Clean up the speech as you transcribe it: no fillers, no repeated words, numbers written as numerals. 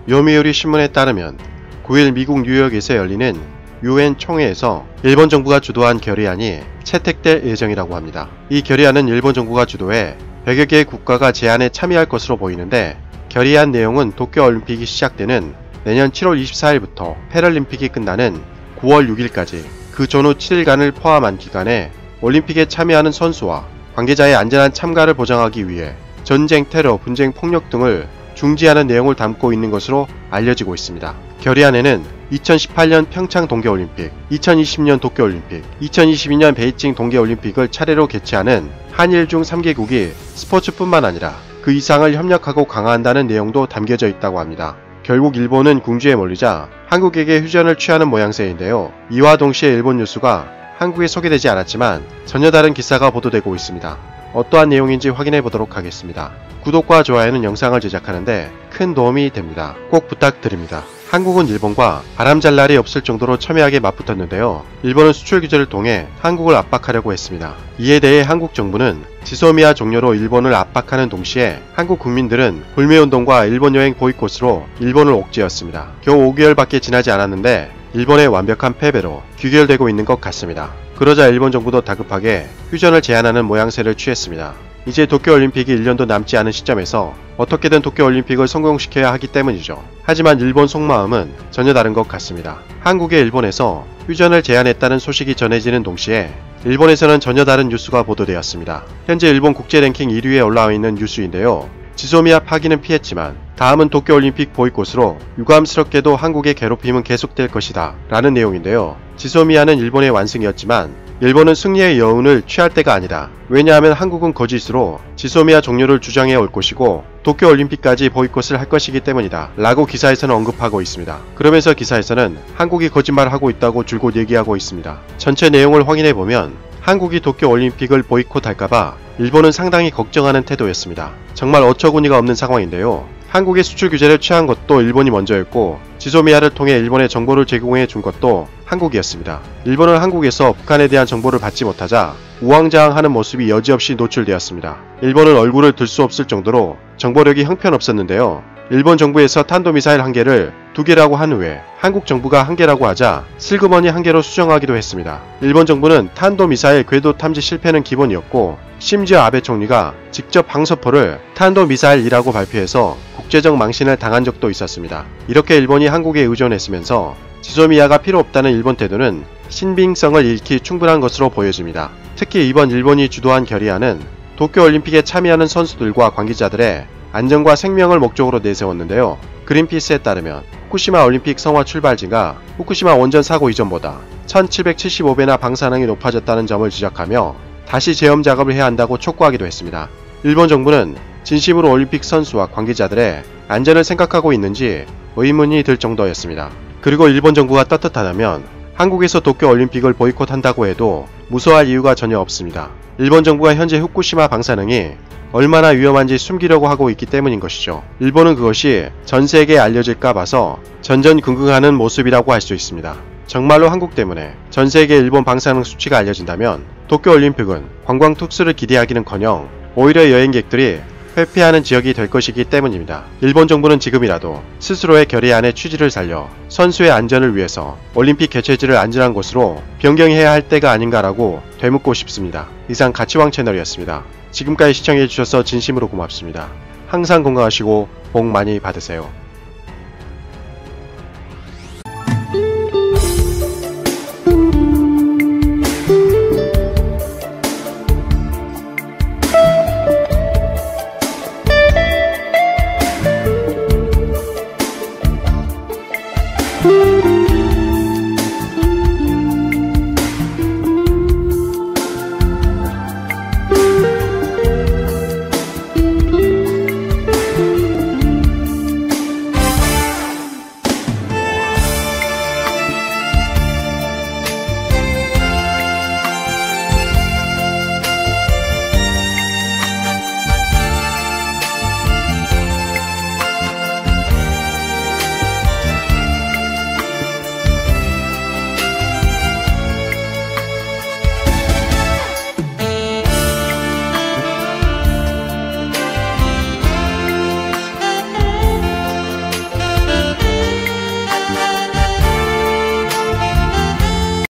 요미우리 신문에 따르면 9일 미국 뉴욕에서 열리는 UN 총회에서 일본 정부가 주도한 결의안이 채택될 예정이라고 합니다. 이 결의안은 일본 정부가 주도해 100여 개의 국가가 제안에 참여할 것으로 보이는데, 결의안 내용은 도쿄올림픽이 시작되는 내년 7월 24일부터 패럴림픽이 끝나는 9월 6일까지 그 전후 7일간을 포함한 기간에 올림픽에 참여하는 선수와 관계자의 안전한 참가를 보장하기 위해 전쟁, 테러, 분쟁, 폭력 등을 중지하는 내용을 담고 있는 것으로 알려지고 있습니다. 결의안에는 2018년 평창 동계올림픽, 2020년 도쿄올림픽, 2022년 베이징 동계올림픽을 차례로 개최하는 한일 중 3개국이 스포츠뿐만 아니라 그 이상을 협력하고 강화한다는 내용도 담겨져 있다고 합니다. 결국 일본은 궁지에 몰리자 한국에게 휴전을 취하는 모양새인데요. 이와 동시에 일본 뉴스가 한국에 소개되지 않았지만 전혀 다른 기사가 보도되고 있습니다. 어떠한 내용인지 확인해 보도록 하겠습니다. 구독과 좋아요는 영상을 제작하는데 큰 도움이 됩니다. 꼭 부탁드립니다. 한국은 일본과 바람잘 날이 없을 정도로 첨예하게 맞붙었는데요. 일본은 수출 규제를 통해 한국을 압박하려고 했습니다. 이에 대해 한국 정부는 지소미아 종료로 일본을 압박하는 동시에 한국 국민들은 불매운동과 일본 여행 보이콧으로 일본을 옥죄었습니다. 겨우 5개월밖에 지나지 않았는데 일본의 완벽한 패배로 귀결되고 있는 것 같습니다. 그러자 일본 정부도 다급하게 휴전을 제안하는 모양새를 취했습니다. 이제 도쿄올림픽이 1년도 남지 않은 시점에서 어떻게든 도쿄올림픽을 성공시켜야 하기 때문이죠. 하지만 일본 속마음은 전혀 다른 것 같습니다. 한국에 일본에서 휴전을 제안했다는 소식이 전해지는 동시에 일본에서는 전혀 다른 뉴스가 보도되었습니다. 현재 일본 국제 랭킹 1위에 올라와 있는 뉴스인데요. 지소미아 파기는 피했지만 다음은 도쿄올림픽 보이콧으로 유감스럽게도 한국의 괴롭힘은 계속될 것이다 라는 내용인데요. 지소미아는 일본의 완승이었지만 일본은 승리의 여운을 취할 때가 아니다. 왜냐하면 한국은 거짓으로 지소미아 종료를 주장해 올 것이고 도쿄올림픽까지 보이콧을 할 것이기 때문이다 라고 기사에서는 언급하고 있습니다. 그러면서 기사에서는 한국이 거짓말을 하고 있다고 줄곧 얘기하고 있습니다. 전체 내용을 확인해보면 한국이 도쿄올림픽을 보이콧할까봐 일본은 상당히 걱정하는 태도였습니다. 정말 어처구니가 없는 상황인데요. 한국의 수출 규제를 취한 것도 일본이 먼저였고 지소미아를 통해 일본에 정보를 제공해 준 것도 한국이었습니다. 일본은 한국에서 북한에 대한 정보를 받지 못하자 우왕좌왕하는 모습이 여지없이 노출되었습니다. 일본은 얼굴을 들 수 없을 정도로 정보력이 형편없었는데요. 일본 정부에서 탄도미사일 1개를 2개라고 한 후에 한국 정부가 1개라고 하자 슬그머니 1개로 수정하기도 했습니다. 일본 정부는 탄도미사일 궤도 탐지 실패는 기본이었고 심지어 아베 총리가 직접 항서포를 탄도미사일이라고 발표해서 국제적 망신을 당한 적도 있었습니다. 이렇게 일본이 한국에 의존했으면서 지소미아가 필요 없다는 일본 태도는 신빙성을 잃기 충분한 것으로 보여집니다. 특히 이번 일본이 주도한 결의안은 도쿄올림픽에 참여하는 선수들과 관계자들의 안전과 생명을 목적으로 내세웠는데요. 그린피스에 따르면 후쿠시마 올림픽 성화 출발지가 후쿠시마 원전 사고 이전보다 1775배나 방사능이 높아졌다는 점을 지적하며 다시 제험 작업을 해야 한다고 촉구하기도 했습니다. 일본 정부는 진심으로 올림픽 선수와 관계자들의 안전을 생각하고 있는지 의문이 들 정도였습니다. 그리고 일본 정부가 떳떳하다면 한국에서 도쿄올림픽을 보이콧한다고 해도 무서워할 이유가 전혀 없습니다. 일본 정부가 현재 후쿠시마 방사능이 얼마나 위험한지 숨기려고 하고 있기 때문인 것이죠. 일본은 그것이 전 세계에 알려질까 봐서 전전긍긍하는 모습이라고 할 수 있습니다. 정말로 한국 때문에 전 세계 일본 방사능 수치가 알려진다면 도쿄올림픽은 관광 특수를 기대하기는커녕 오히려 여행객들이 회피하는 지역이 될 것이기 때문입니다. 일본 정부는 지금이라도 스스로의 결의안의 취지를 살려 선수의 안전을 위해서 올림픽 개최지를 안전한 곳으로 변경해야 할 때가 아닌가라고 되묻고 싶습니다. 이상 가치왕 채널이었습니다. 지금까지 시청해주셔서 진심으로 고맙습니다. 항상 건강하시고 복 많이 받으세요. you.